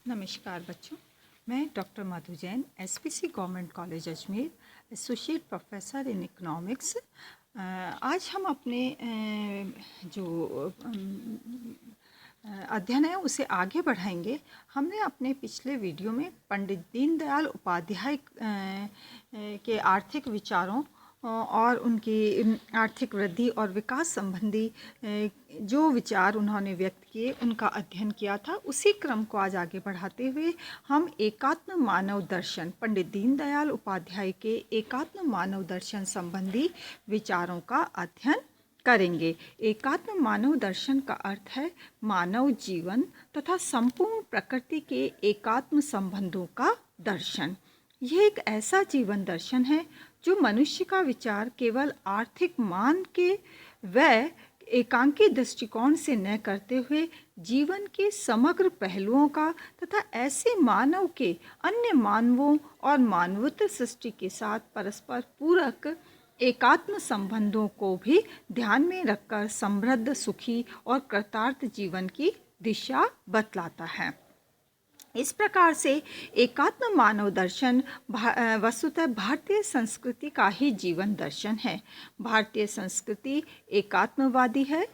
नमस्कार बच्चों, मैं doctor Madhu Jain, SPC government college Ajmer, associate professor in economics. आज हम अपने जो अध्ययन है उसे आगे बढ़ाएंगे। हमने अपने पिछले वीडियो में पंडित दीनदयाल उपाध्याय के आर्थिक विचारों और उनकी आर्थिक वृद्धि और विकास संबंधी जो विचार उन्होंने व्यक्त किए उनका अध्ययन किया था। उसी क्रम को आज आगे बढ़ाते हुए हम एकात्म मानव दर्शन, पंडित दीनदयाल उपाध्याय के एकात्म मानव दर्शन संबंधी विचारों का अध्ययन करेंगे। एकात्म मानव दर्शन का अर्थ है मानव जीवन तथा संपूर्ण प्रकृति के एकात्म संबंधों का दर्शन। यह एक ऐसा जीवन दर्शन है जो मनुष्य का विचार केवल आर्थिक मान के व एकांकी दृष्टिकोण से न करते हुए जीवन के समग्र पहलुओं का तथा ऐसे मानव के अन्य मानवों और मानवोत्तर सृष्टि के साथ परस्पर पूरक एकात्म संबंधों को भी ध्यान में रखकर समृद्ध, सुखी और कृतार्थ जीवन की दिशा बतलाता है। इस प्रकार से एकात्म मानव दर्शन वस्तुतः भारतीय संस्कृति का ही जीवन दर्शन है। भारतीय संस्कृति एकात्मवादी है,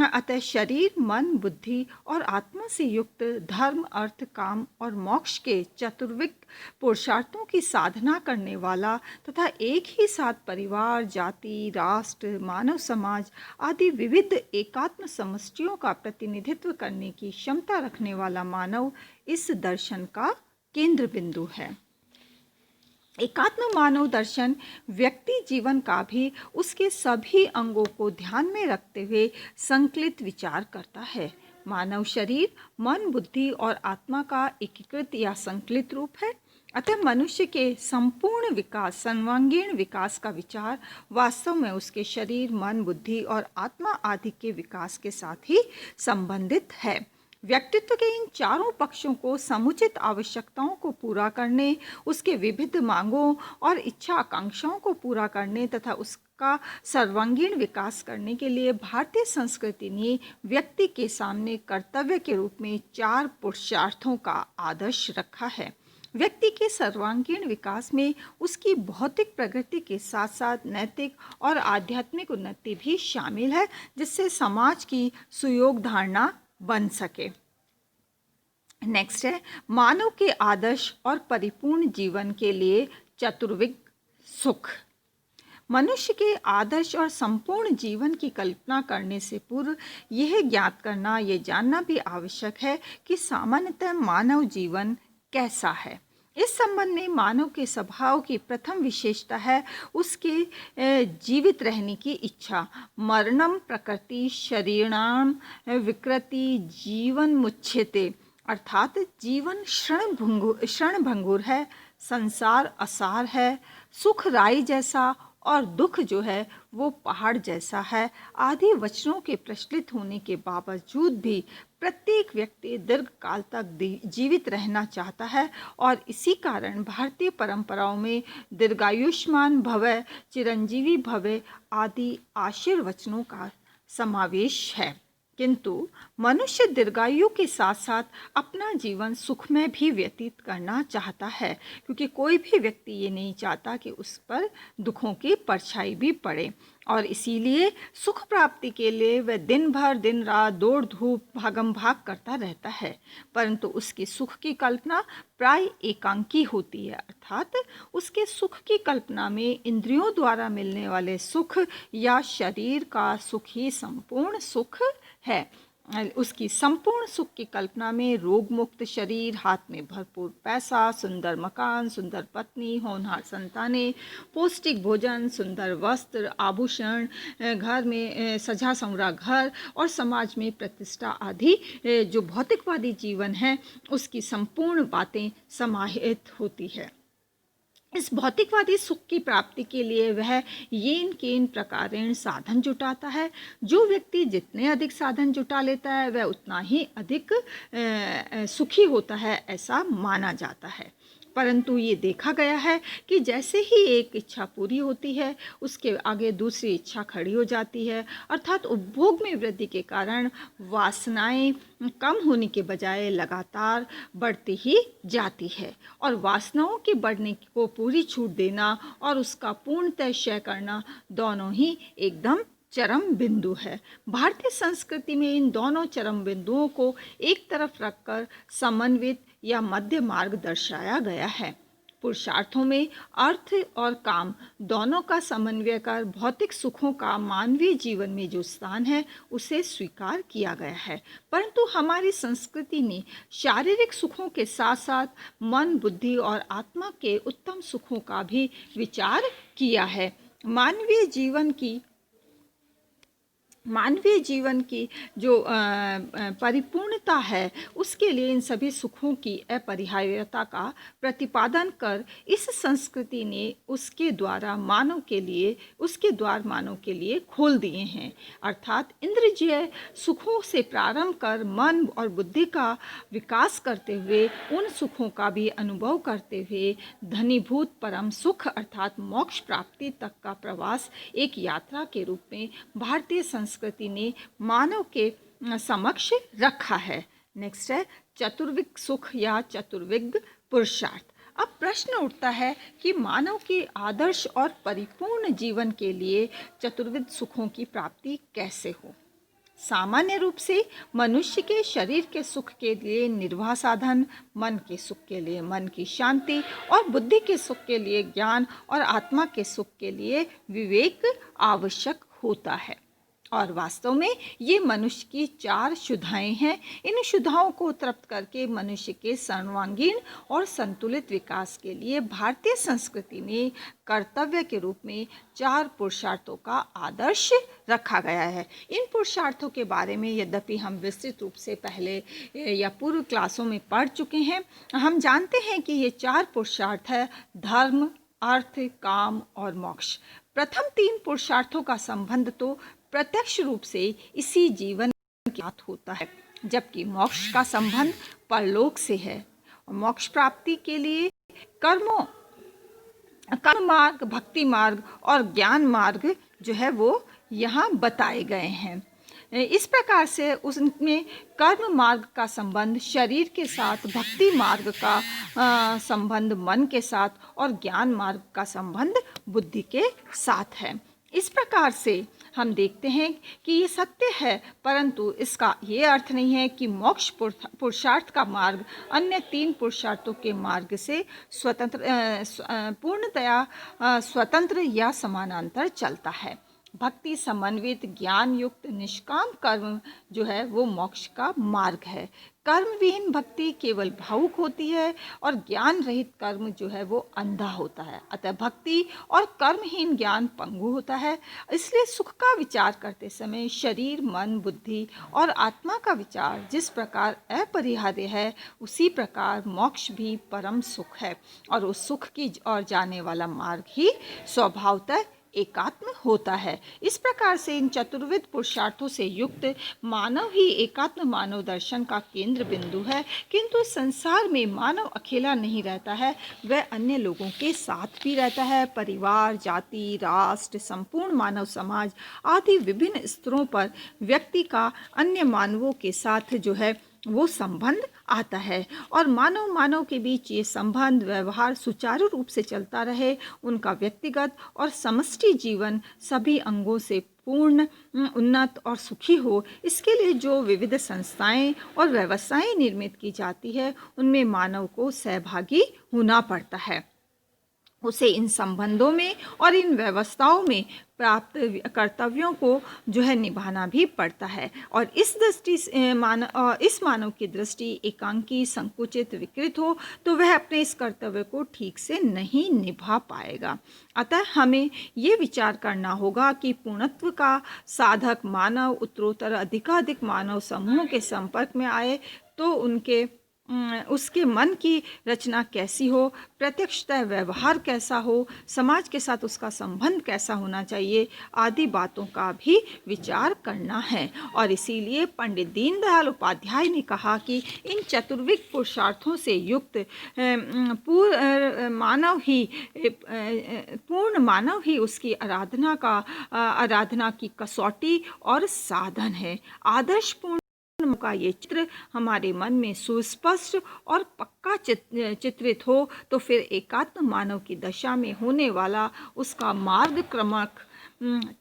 अतः शरीर, मन, बुद्धि और आत्मा से युक्त धर्म, अर्थ, काम और मोक्ष के चतुर्विध पुरुषार्थों की साधना करने वाला तथा एक ही साथ परिवार, जाति, राष्ट्र, मानव समाज आदि विविध एकात्म समष्टियों का प्रतिनिधित्व करने की क्षमता रखने वाला मानव इस दर्शन का केंद्र बिंदु है। एकात्म मानव दर्शन व्यक्ति जीवन का भी उसके सभी अंगों को ध्यान में रखते हुए संकलित विचार करता है। मानव शरीर, मन, बुद्धि और आत्मा का एकीकृत या संकलित रूप है। अतः मनुष्य के संपूर्ण विकास, सर्वांगीण विकास का विचार वास्तव में उसके शरीर, मन, बुद्धि और आत्मा आदि के विकास के साथ ही संबंधित है। व्यक्तित्व के इन चारों पक्षों को समुचित आवश्यकताओं को पूरा करने, उसके विविध मांगों और इच्छा आकांक्षाओं को पूरा करने तथा उसका सर्वांगीण विकास करने के लिए भारतीय संस्कृति ने व्यक्ति के सामने कर्तव्य के रूप में 4 पुरुषार्थों का आदर्श रखा है। व्यक्ति के सर्वांगीण विकास में उसकी भौतिक प्रगति के साथ साथ नैतिक और आध्यात्मिक उन्नति भी शामिल है, जिससे समाज की सुयोग धारणा बन सके। नेक्स्ट है मानव के आदर्श और परिपूर्ण जीवन के लिए चतुर्विध सुख। मनुष्य के आदर्श और संपूर्ण जीवन की कल्पना करने से पूर्व यह ज्ञात करना, यह जानना भी आवश्यक है कि सामान्यतः मानव जीवन कैसा है। इस संबंध में मानव के स्वभाव की प्रथम विशेषता है उसके जीवित रहने की इच्छा। मरणम प्रकृति शरीराणाम विकृति जीवन मुच्यते, अर्थात जीवन क्षणभंगुर है, संसार असार है, सुख राई जैसा और दुख जो है वो पहाड़ जैसा है आदि वचनों के प्रचलित होने के बावजूद भी प्रत्येक व्यक्ति दीर्घ काल तक जीवित रहना चाहता है और इसी कारण भारतीय परंपराओं में दीर्घायुष्मान भवः, चिरंजीवी भवः आदि आशीर्वचनों का समावेश है। किंतु मनुष्य दीर्घायु के साथ साथ अपना जीवन सुखमय भी व्यतीत करना चाहता है, क्योंकि कोई भी व्यक्ति ये नहीं चाहता कि उस पर दुखों की परछाई भी पड़े और इसीलिए सुख प्राप्ति के लिए वह दिन भर दिन रात दौड़ धूप भागम भाग करता रहता है, परंतु उसकी सुख की कल्पना प्राय एकांकी होती है, अर्थात उसके सुख की कल्पना में इंद्रियों द्वारा मिलने वाले सुख या शरीर का सुख ही संपूर्ण सुख है। उसकी संपूर्ण सुख की कल्पना में रोग मुक्त शरीर, हाथ में भरपूर पैसा, सुंदर मकान, सुंदर पत्नी, होनहार संतानें, पौष्टिक भोजन, सुंदर वस्त्र, आभूषण, घर में सजा संवरा घर और समाज में प्रतिष्ठा आदि जो भौतिकवादी जीवन है उसकी संपूर्ण बातें समाहित होती है। इस भौतिकवादी सुख की प्राप्ति के लिए वह येन केन प्रकारेण साधन जुटाता है। जो व्यक्ति जितने अधिक साधन जुटा लेता है वह उतना ही अधिक सुखी होता है, ऐसा माना जाता है। परंतु ये देखा गया है कि जैसे ही एक इच्छा पूरी होती है उसके आगे दूसरी इच्छा खड़ी हो जाती है, अर्थात उपभोग में वृद्धि के कारण वासनाएं कम होने के बजाय लगातार बढ़ती ही जाती है। और वासनाओं के बढ़ने को पूरी छूट देना और उसका पूर्णतः क्षय करना दोनों ही एकदम चरम बिंदु है। भारतीय संस्कृति में इन दोनों चरम बिंदुओं को एक तरफ रखकर समन्वित या मध्य मार्ग दर्शाया गया है। पुरुषार्थों में अर्थ और काम दोनों का समन्वय कर भौतिक सुखों का मानवीय जीवन में जो स्थान है उसे स्वीकार किया गया है। परंतु हमारी संस्कृति ने शारीरिक सुखों के साथ साथ मन, बुद्धि और आत्मा के उत्तम सुखों का भी विचार किया है। मानवीय जीवन की जो परिपूर्णता है उसके लिए इन सभी सुखों की अपरिहार्यता का प्रतिपादन कर इस संस्कृति ने उसके द्वार मानव के लिए खोल दिए हैं। अर्थात इंद्रिय सुखों से प्रारंभ कर मन और बुद्धि का विकास करते हुए उन सुखों का भी अनुभव करते हुए धनीभूत परम सुख अर्थात मोक्ष प्राप्ति तक का प्रवास एक यात्रा के रूप में भारतीय संस्कृति ने मानव के समक्ष रखा है। नेक्स्ट है चतुर्विग सुख या चतुर्विग पुरुषार्थ। अब प्रश्न उठता है कि मानव के आदर्श और परिपूर्ण जीवन के लिए चतुर्विध सुखों की प्राप्ति कैसे हो। सामान्य रूप से मनुष्य के शरीर के सुख के लिए निर्वाह साधन, मन के सुख के लिए मन की शांति और बुद्धि के सुख के लिए ज्ञान और आत्मा के सुख के लिए विवेक आवश्यक होता है। और वास्तव में ये मनुष्य की 4 शुद्धाएं हैं। इन शुद्धाओं को तृप्त करके मनुष्य के सर्वांगीण और संतुलित विकास के लिए भारतीय संस्कृति में कर्तव्य के रूप में 4 पुरुषार्थों का आदर्श रखा गया है। इन पुरुषार्थों के बारे में यद्यपि हम विस्तृत रूप से पहले या पूर्व क्लासों में पढ़ चुके हैं, हम जानते हैं कि ये 4 पुरुषार्थ है धर्म, अर्थ, काम और मोक्ष। प्रथम 3 पुरुषार्थों का संबंध तो प्रत्यक्ष रूप से इसी जीवन के साथ होता है, जबकि मोक्ष का संबंध परलोक से है। मोक्ष प्राप्ति के लिए कर्म मार्ग, भक्ति मार्ग और ज्ञान मार्ग जो है वो यहाँ बताए गए हैं। इस प्रकार से उसमें कर्म मार्ग का संबंध शरीर के साथ, भक्ति मार्ग का संबंध मन के साथ और ज्ञान मार्ग का संबंध बुद्धि के साथ है। इस प्रकार से हम देखते हैं कि ये सत्य है, परंतु इसका ये अर्थ नहीं है कि मोक्ष पुरुषार्थ का मार्ग अन्य 3 पुरुषार्थों के मार्ग से पूर्णतया स्वतंत्र या समानांतर चलता है। भक्ति समन्वित ज्ञान युक्त निष्काम कर्म जो है वो मोक्ष का मार्ग है। कर्म विहीन भक्ति केवल भावुक होती है और ज्ञान रहित कर्म जो है वो अंधा होता है। अतः भक्ति और कर्महीन ज्ञान पंगु होता है। इसलिए सुख का विचार करते समय शरीर, मन, बुद्धि और आत्मा का विचार जिस प्रकार अपरिहार्य है, उसी प्रकार मोक्ष भी परम सुख है और उस सुख की ओर जाने वाला मार्ग ही स्वभावतः एकात्म होता है। इस प्रकार से इन चतुर्विध पुरुषार्थों से युक्त मानव ही एकात्म मानव दर्शन का केंद्र बिंदु है। किंतु संसार में मानव अकेला नहीं रहता है, वह अन्य लोगों के साथ भी रहता है। परिवार, जाति, राष्ट्र, संपूर्ण मानव समाज आदि विभिन्न स्तरों पर व्यक्ति का अन्य मानवों के साथ जो है वो संबंध आता है और मानव के बीच ये संबंध व्यवहार सुचारू रूप से चलता रहे। उनका व्यक्तिगत और समष्टि जीवन सभी अंगों से पूर्ण, उन्नत और सुखी हो, इसके लिए जो विविध संस्थाएं और व्यवस्थाएं निर्मित की जाती है उनमें मानव को सहभागी होना पड़ता है। उसे इन संबंधों में और इन व्यवस्थाओं में प्राप्त कर्तव्यों को जो है निभाना भी पड़ता है और इस दृष्टि से इस मानव की दृष्टि एकांकी, संकुचित, विकृत हो तो वह अपने इस कर्तव्य को ठीक से नहीं निभा पाएगा। अतः हमें ये विचार करना होगा कि पूर्णत्व का साधक मानव उत्तरोत्तर अधिकाधिक मानव समूहों के संपर्क में आए तो उनके उसके मन की रचना कैसी हो, प्रत्यक्षतः व्यवहार कैसा हो, समाज के साथ उसका संबंध कैसा होना चाहिए, आदि बातों का भी विचार करना है। और इसीलिए पंडित दीनदयाल उपाध्याय ने कहा कि इन चतुर्विध पुरुषार्थों से युक्त पूर्ण मानव ही उसकी आराधना की कसौटी और साधन है। आदर्श पूर्ण का ये चित्र हमारे मन में सुस्पष्ट और पक्का चित्रित हो तो फिर एकात्म मानव की दशा में होने वाला उसका मार्ग क्रमक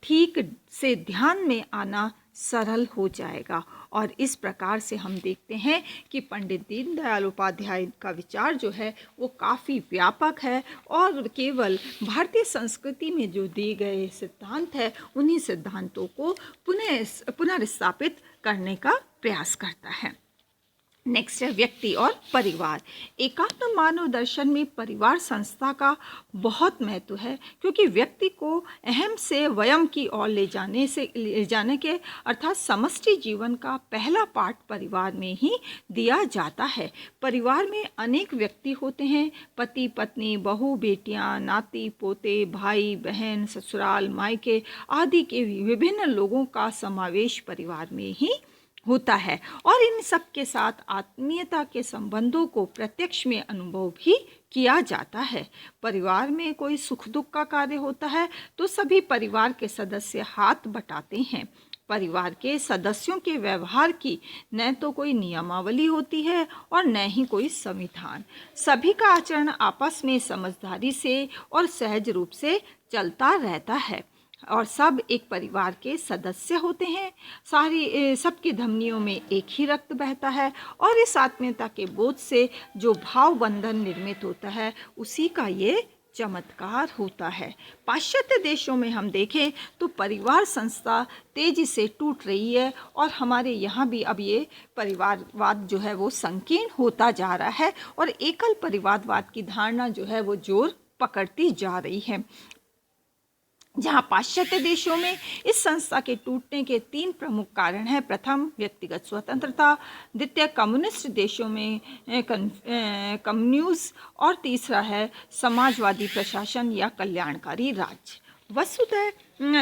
ठीक से ध्यान में आना सरल हो जाएगा। और इस प्रकार से हम देखते हैं कि पंडित दीनदयाल उपाध्याय का विचार जो है वो काफ़ी व्यापक है और केवल भारतीय संस्कृति में जो दिए गए सिद्धांत है उन्हीं सिद्धांतों को पुनर्स्थापित करने का प्रयास करता है। नेक्स्ट है व्यक्ति और परिवार। एकात्म मानव दर्शन में परिवार संस्था का बहुत महत्व है, क्योंकि व्यक्ति को अहम से वयम की ओर ले जाने के अर्थात समष्टि जीवन का पहला पाठ परिवार में ही दिया जाता है। परिवार में अनेक व्यक्ति होते हैं, पति पत्नी, बहू बेटियां, नाती पोते, भाई बहन, ससुराल मायके आदि के विभिन्न लोगों का समावेश परिवार में ही होता है और इन सब के साथ आत्मीयता के संबंधों को प्रत्यक्ष में अनुभव भी किया जाता है। परिवार में कोई सुख दुख का कार्य होता है तो सभी परिवार के सदस्य हाथ बटाते हैं। परिवार के सदस्यों के व्यवहार की न तो कोई नियमावली होती है और न ही कोई संविधान। सभी का आचरण आपस में समझदारी से और सहज रूप से चलता रहता है और सब एक परिवार के सदस्य होते हैं। सबकी धमनियों में एक ही रक्त बहता है और इस आत्मीयता के बोध से जो भाव बंधन निर्मित होता है उसी का ये चमत्कार होता है। पाश्चात्य देशों में हम देखें तो परिवार संस्था तेजी से टूट रही है और हमारे यहाँ भी अब ये परिवारवाद जो है वो संकीर्ण होता जा रहा है और एकल परिवारवाद की धारणा जो है वो जोर पकड़ती जा रही है। जहाँ पाश्चात्य देशों में इस संस्था के टूटने के 3 प्रमुख कारण हैं। प्रथम, व्यक्तिगत स्वतंत्रता, द्वितीय, कम्युनिस्ट देशों में कम्युनिज्म और तीसरा है समाजवादी प्रशासन या कल्याणकारी राज्य। वस्तुतः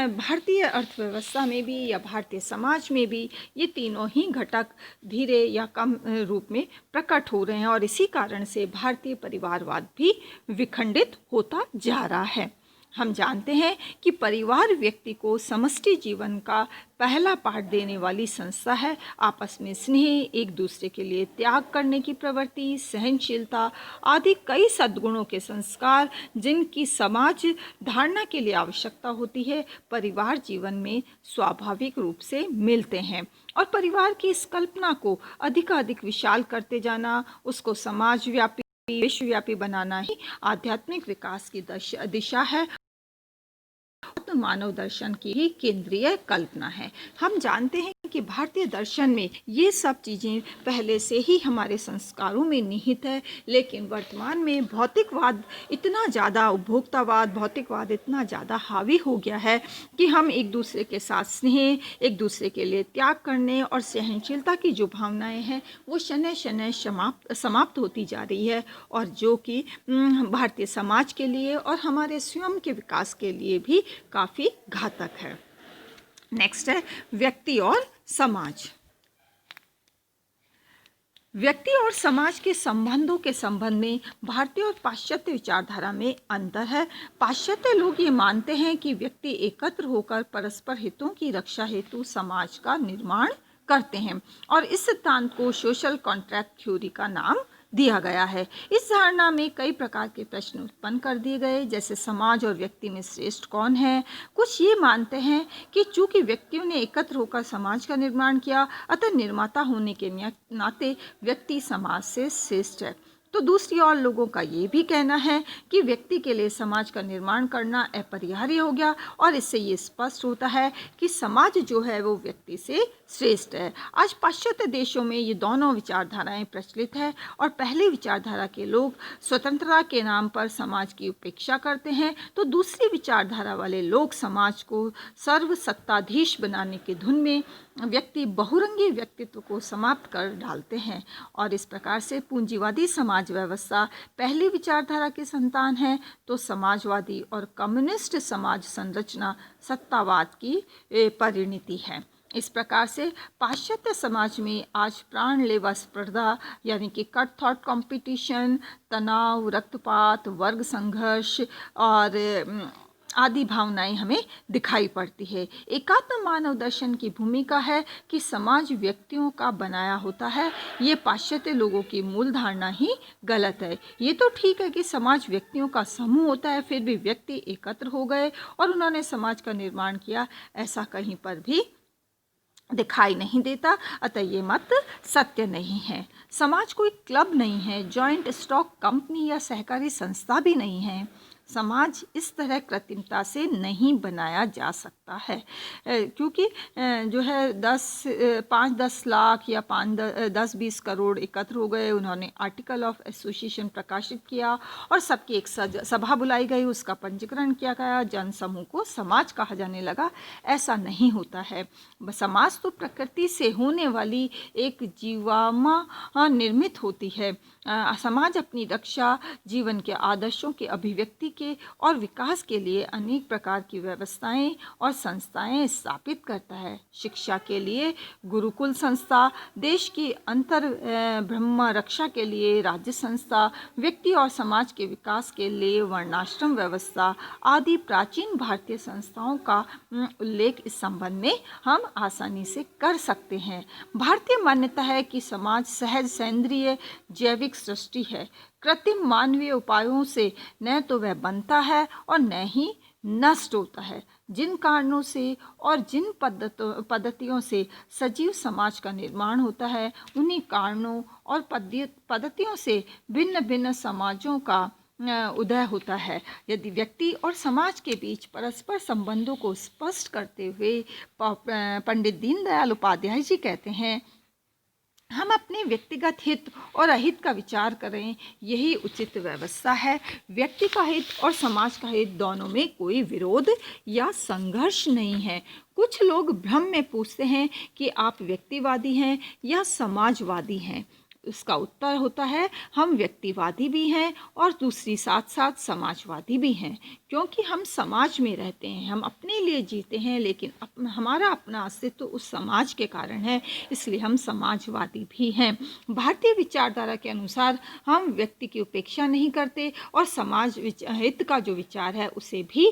भारतीय अर्थव्यवस्था में भी या भारतीय समाज में भी ये तीनों ही घटक धीरे या कम रूप में प्रकट हो रहे हैं और इसी कारण से भारतीय परिवारवाद भी विखंडित होता जा रहा है। हम जानते हैं कि परिवार व्यक्ति को समष्टि जीवन का पहला पाठ देने वाली संस्था है। आपस में स्नेह, एक दूसरे के लिए त्याग करने की प्रवृत्ति, सहनशीलता आदि कई सद्गुणों के संस्कार जिनकी समाज धारणा के लिए आवश्यकता होती है, परिवार जीवन में स्वाभाविक रूप से मिलते हैं। और परिवार की इस कल्पना को अधिकाधिक विशाल करते जाना, उसको समाजव्यापी विश्वव्यापी बनाना ही आध्यात्मिक विकास की दिशा है, मानव दर्शन की ही केंद्रीय कल्पना है। हम जानते हैं कि भारतीय दर्शन में ये सब चीज़ें पहले से ही हमारे संस्कारों में निहित है, लेकिन वर्तमान में भौतिकवाद इतना ज़्यादा, उपभोक्तावाद, भौतिकवाद इतना ज़्यादा हावी हो गया है कि हम एक दूसरे के साथ स्नेह, एक दूसरे के लिए त्याग करने और सहनशीलता की जो भावनाएं हैं वो शनय शनय समाप्त होती जा रही है और जो कि भारतीय समाज के लिए और हमारे स्वयं के विकास के लिए भी काफ़ी घातक है। नेक्स्ट है व्यक्ति और समाज। व्यक्ति और समाज के संबंधों के संबंध में भारतीय और पाश्चात्य विचारधारा में अंतर है। पाश्चात्य लोग ये मानते हैं कि व्यक्ति एकत्र होकर परस्पर हितों की रक्षा हेतु समाज का निर्माण करते हैं और इस सिद्धांत को सोशल कॉन्ट्रैक्ट थ्योरी का नाम दिया गया है। इस धारणा में कई प्रकार के प्रश्न उत्पन्न कर दिए गए, जैसे समाज और व्यक्ति में श्रेष्ठ कौन है। कुछ ये मानते हैं कि चूंकि व्यक्तियों ने एकत्र होकर समाज का निर्माण किया, अतः निर्माता होने के नाते व्यक्ति समाज से श्रेष्ठ है। तो दूसरी ओर लोगों का ये भी कहना है कि व्यक्ति के लिए समाज का निर्माण करना अपरिहार्य हो गया और इससे ये स्पष्ट होता है कि समाज जो है वो व्यक्ति से श्रेष्ठ है। आज पाश्चात्य देशों में ये दोनों विचारधाराएं प्रचलित है और पहली विचारधारा के लोग स्वतंत्रता के नाम पर समाज की उपेक्षा करते हैं, तो दूसरी विचारधारा वाले लोग समाज को सर्वसत्ताधीश बनाने की धुन में व्यक्ति बहुरंगी व्यक्तित्व को समाप्त कर डालते हैं। और इस प्रकार से पूंजीवादी समाज व्यवस्था पहली विचारधारा की संतान है, तो समाजवादी और कम्युनिस्ट समाज संरचना सत्तावाद की परिणति है। इस प्रकार से पाश्चात्य समाज में आज प्राणलेवा स्पर्धा यानी कि कट थॉट कंपटीशन, तनाव, रक्तपात, वर्ग संघर्ष और आदि भावनाएं हमें दिखाई पड़ती है। एकात्म मानव दर्शन की भूमिका है कि समाज व्यक्तियों का बनाया होता है। ये पाश्चात्य लोगों की मूल धारणा ही गलत है। ये तो ठीक है कि समाज व्यक्तियों का समूह होता है, फिर भी व्यक्ति एकत्र हो गए और उन्होंने समाज का निर्माण किया, ऐसा कहीं पर भी दिखाई नहीं देता। अतः ये मत सत्य नहीं है। समाज कोई क्लब नहीं है, जॉइंट स्टॉक कंपनी या सहकारी संस्था भी नहीं है। समाज इस तरह कृत्रिमता से नहीं बनाया जा सकता है, क्योंकि जो है 5-10 लाख या 10-20 करोड़ एकत्र हो गए, उन्होंने आर्टिकल ऑफ एसोसिएशन प्रकाशित किया और सबकी एक सभा बुलाई गई, उसका पंजीकरण किया गया, जनसमूह को समाज कहा जाने लगा। ऐसा नहीं होता है। समाज तो प्रकृति से होने वाली एक जीवात्मा निर्मित होती है। समाज अपनी रक्षा, जीवन के आदर्शों के अभिव्यक्ति के और विकास के लिए अनेक प्रकार की व्यवस्थाएं और संस्थाएं स्थापित करता है। शिक्षा के लिए गुरुकुल संस्था, देश की अंतर ब्रह्म रक्षा के लिए राज्य संस्था, व्यक्ति और समाज के विकास के लिए वर्णाश्रम व्यवस्था आदि प्राचीन भारतीय संस्थाओं का उल्लेख इस संबंध में हम आसानी से कर सकते हैं। भारतीय मान्यता है कि समाज सहज सेंद्रिय जैविक सृष्टि है। कृत्रिम मानवीय उपायों से न तो वह बनता है और न ही नष्ट होता है। जिन कारणों से और जिन पद्धतियों से सजीव समाज का निर्माण होता है, उन्हीं कारणों और पद्धतियों से भिन्न भिन्न समाजों का उदय होता है। यदि व्यक्ति और समाज के बीच परस्पर संबंधों को स्पष्ट करते हुए पंडित दीनदयाल उपाध्याय जी कहते हैं, हम अपने व्यक्तिगत हित और अहित का विचार करें, यही उचित व्यवस्था है। व्यक्ति का हित और समाज का हित दोनों में कोई विरोध या संघर्ष नहीं है। कुछ लोग भ्रम में पूछते हैं कि आप व्यक्तिवादी हैं या समाजवादी हैं। उसका उत्तर होता है, हम व्यक्तिवादी भी हैं और दूसरी साथ साथ समाजवादी भी हैं, क्योंकि हम समाज में रहते हैं, हम अपने लिए जीते हैं, लेकिन हमारा अपना अस्तित्व उस समाज के कारण है, इसलिए हम समाजवादी भी हैं। भारतीय विचारधारा के अनुसार हम व्यक्ति की उपेक्षा नहीं करते और समाज हित का जो विचार है उसे भी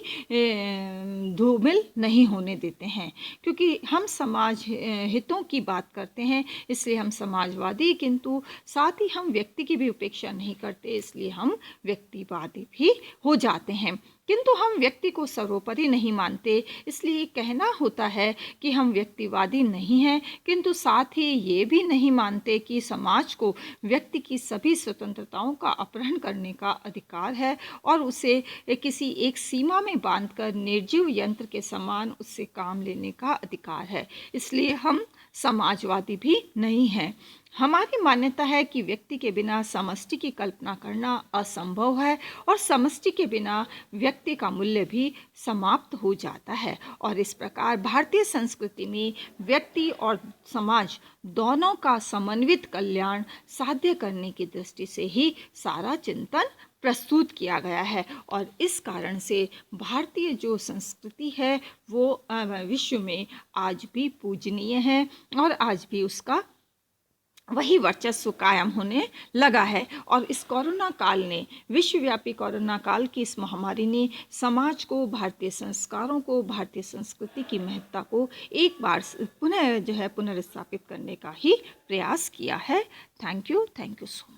धूमिल नहीं होने देते हैं, क्योंकि हम समाज हितों की बात करते हैं, इसलिए हम समाजवादी, किंतु साथ ही हम व्यक्ति की भी उपेक्षा नहीं करते, इसलिए हम व्यक्तिवादी भी हो जाते हैं। किंतु हम व्यक्ति को सर्वोपरि नहीं मानते, इसलिए कहना होता है कि हम व्यक्तिवादी नहीं हैं, किंतु साथ ही ये भी नहीं मानते कि समाज को व्यक्ति की सभी स्वतंत्रताओं का अपहरण करने का अधिकार है और उसे किसी एक सीमा में बांधकर निर्जीव यंत्र के समान उससे काम लेने का अधिकार है। इसलिए हम समाजवादी भी नहीं हैं। हमारी मान्यता है कि व्यक्ति के बिना समष्टि की कल्पना करना असंभव है और समष्टि के बिना व्यक्ति का मूल्य भी समाप्त हो जाता है। और इस प्रकार भारतीय संस्कृति में व्यक्ति और समाज दोनों का समन्वित कल्याण साध्य करने की दृष्टि से ही सारा चिंतन प्रस्तुत किया गया है। और इस कारण से भारतीय जो संस्कृति है वो विश्व में आज भी पूजनीय है और आज भी उसका वही वर्चस्व कायम होने लगा है। और इस कोरोना काल ने, विश्वव्यापी कोरोना काल की इस महामारी ने समाज को, भारतीय संस्कारों को, भारतीय संस्कृति की महत्ता को एक बार पुनर्स्थापित करने का ही प्रयास किया है। Thank you so much.